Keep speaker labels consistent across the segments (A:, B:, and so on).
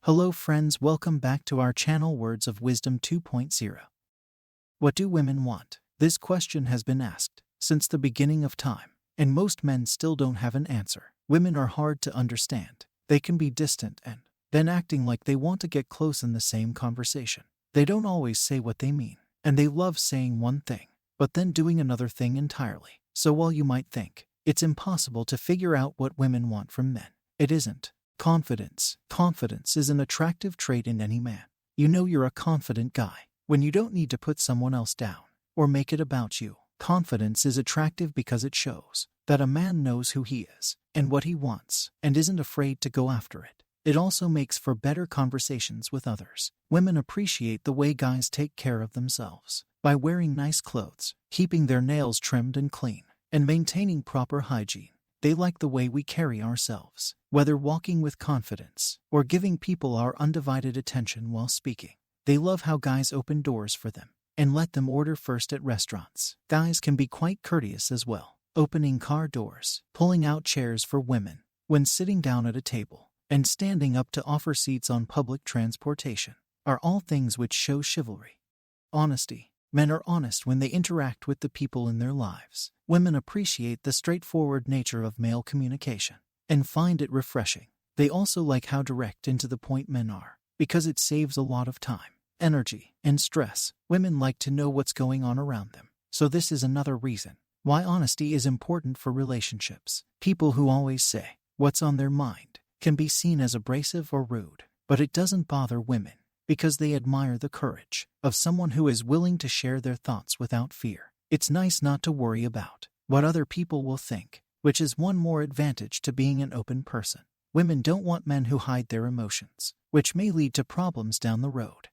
A: Hello friends, welcome back to our channel Words of Wisdom 2.0. What do women want? This question has been asked since the beginning of time, and most men still don't have an answer. Women are hard to understand. They can be distant and then acting like they want to get close in the same conversation. They don't always say what they mean, and they love saying one thing, but then doing another thing entirely. So while you might think it's impossible to figure out what women want from men, it isn't. Confidence. Confidence is an attractive trait in any man. You know you're a confident guy when you don't need to put someone else down or make it about you. Confidence is attractive because it shows that a man knows who he is and what he wants and isn't afraid to go after it. It also makes for better conversations with others. Women appreciate the way guys take care of themselves by wearing nice clothes, keeping their nails trimmed and clean, and maintaining proper hygiene. They like the way we carry ourselves, whether walking with confidence or giving people our undivided attention while speaking. They love how guys open doors for them and let them order first at restaurants. Guys can be quite courteous as well, opening car doors, pulling out chairs for women when sitting down at a table, and standing up to offer seats on public transportation are all things which show chivalry. Honesty. Men are honest when they interact with the people in their lives. Women appreciate the straightforward nature of male communication and find it refreshing. They also like how direct and to the point men are, because it saves a lot of time, energy, and stress. Women like to know what's going on around them, so this is another reason why honesty is important for relationships. People who always say what's on their mind can be seen as abrasive or rude, but it doesn't bother women because they admire the courage of someone who is willing to share their thoughts without fear. It's nice not to worry about what other people will think, which is one more advantage to being an open person. Women don't want men who hide their emotions, which may lead to problems down the road.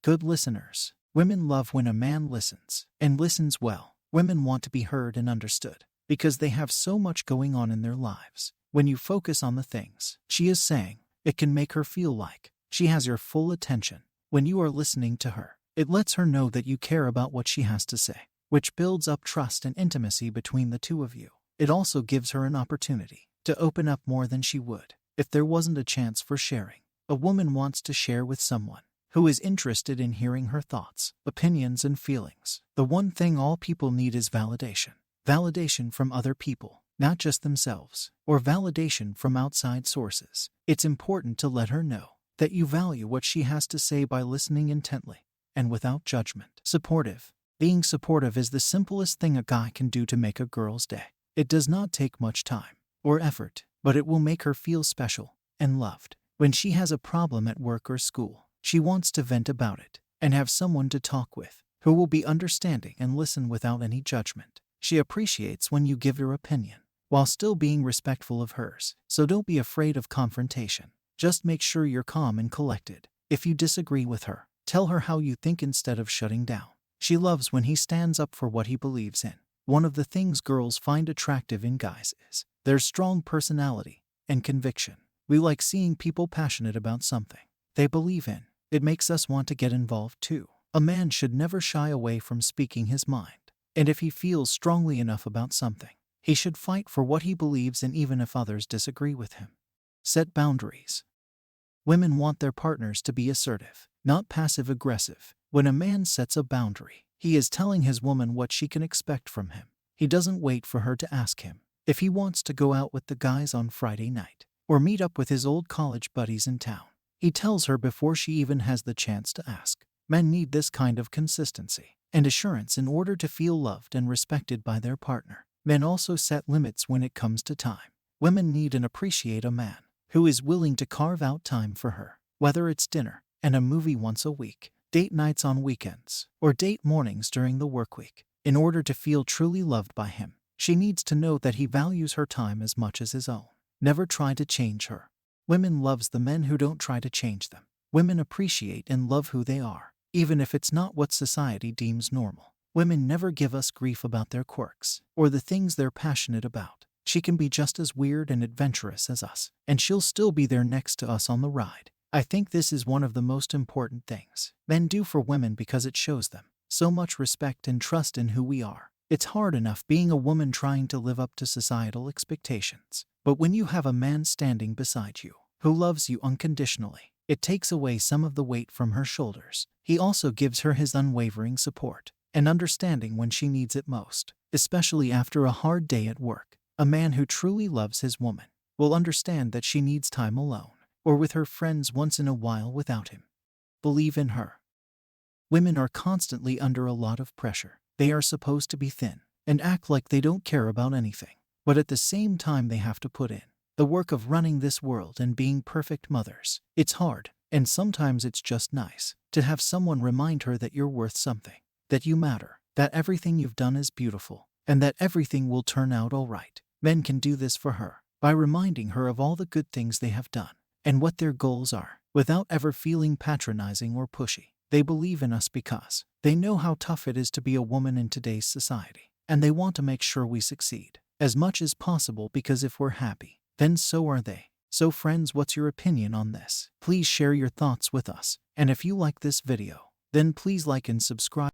A: Good listeners. Women love when a man listens, and listens well. Women want to be heard and understood, because they have so much going on in their lives. When you focus on the things she is saying, it can make her feel like she has your full attention. When you are listening to her, it lets her know that you care about what she has to say, which builds up trust and intimacy between the two of you. It also gives her an opportunity to open up more than she would if there wasn't a chance for sharing. A woman wants to share with someone who is interested in hearing her thoughts, opinions, and feelings. The one thing all people need is validation. Validation from other people, not just themselves, or validation from outside sources. It's important to let her know that you value what she has to say by listening intently and without judgment. Supportive. Being supportive is the simplest thing a guy can do to make a girl's day. It does not take much time or effort, but it will make her feel special and loved. When she has a problem at work or school, she wants to vent about it and have someone to talk with who will be understanding and listen without any judgment. She appreciates when you give your opinion while still being respectful of hers, so don't be afraid of confrontation. Just make sure you're calm and collected. If you disagree with her, tell her how you think instead of shutting down. She loves when he stands up for what he believes in. One of the things girls find attractive in guys is their strong personality and conviction. We like seeing people passionate about something they believe in. It makes us want to get involved too. A man should never shy away from speaking his mind, and if he feels strongly enough about something, he should fight for what he believes in even if others disagree with him. Set boundaries. Women want their partners to be assertive, not passive-aggressive. When a man sets a boundary, he is telling his woman what she can expect from him. He doesn't wait for her to ask him if he wants to go out with the guys on Friday night or meet up with his old college buddies in town. He tells her before she even has the chance to ask. Men need this kind of consistency and assurance in order to feel loved and respected by their partner. Men also set limits when it comes to time. Women need and appreciate a man who is willing to carve out time for her, whether it's dinner and a movie once a week, date nights on weekends, or date mornings during the work week. In order to feel truly loved by him, she needs to know that he values her time as much as his own. Never try to change her. Women loves the men who don't try to change them. Women appreciate and love who they are, even if it's not what society deems normal. Women never give us grief about their quirks or the things they're passionate about. She can be just as weird and adventurous as us, and she'll still be there next to us on the ride. I think this is one of the most important things men do for women because it shows them so much respect and trust in who we are. It's hard enough being a woman trying to live up to societal expectations, but when you have a man standing beside you who loves you unconditionally, It takes away some of the weight from her shoulders. He also gives her his unwavering support and understanding when she needs it most, especially after a hard day at work. A man who truly loves his woman will understand that she needs time alone or with her friends once in a while without him. Believe in her. Women are constantly under a lot of pressure. They are supposed to be thin and act like they don't care about anything, but at the same time they have to put in the work of running this world and being perfect mothers. It's hard, and sometimes it's just nice to have someone remind her that you're worth something, that you matter, that everything you've done is beautiful, and that everything will turn out all right. Men can do this for her by reminding her of all the good things they have done and what their goals are, without ever feeling patronizing or pushy. They believe in us because they know how tough it is to be a woman in today's society, and they want to make sure we succeed as much as possible, because if we're happy, then so are they. So friends, what's your opinion on this? Please share your thoughts with us, and if you like this video, then please like and subscribe.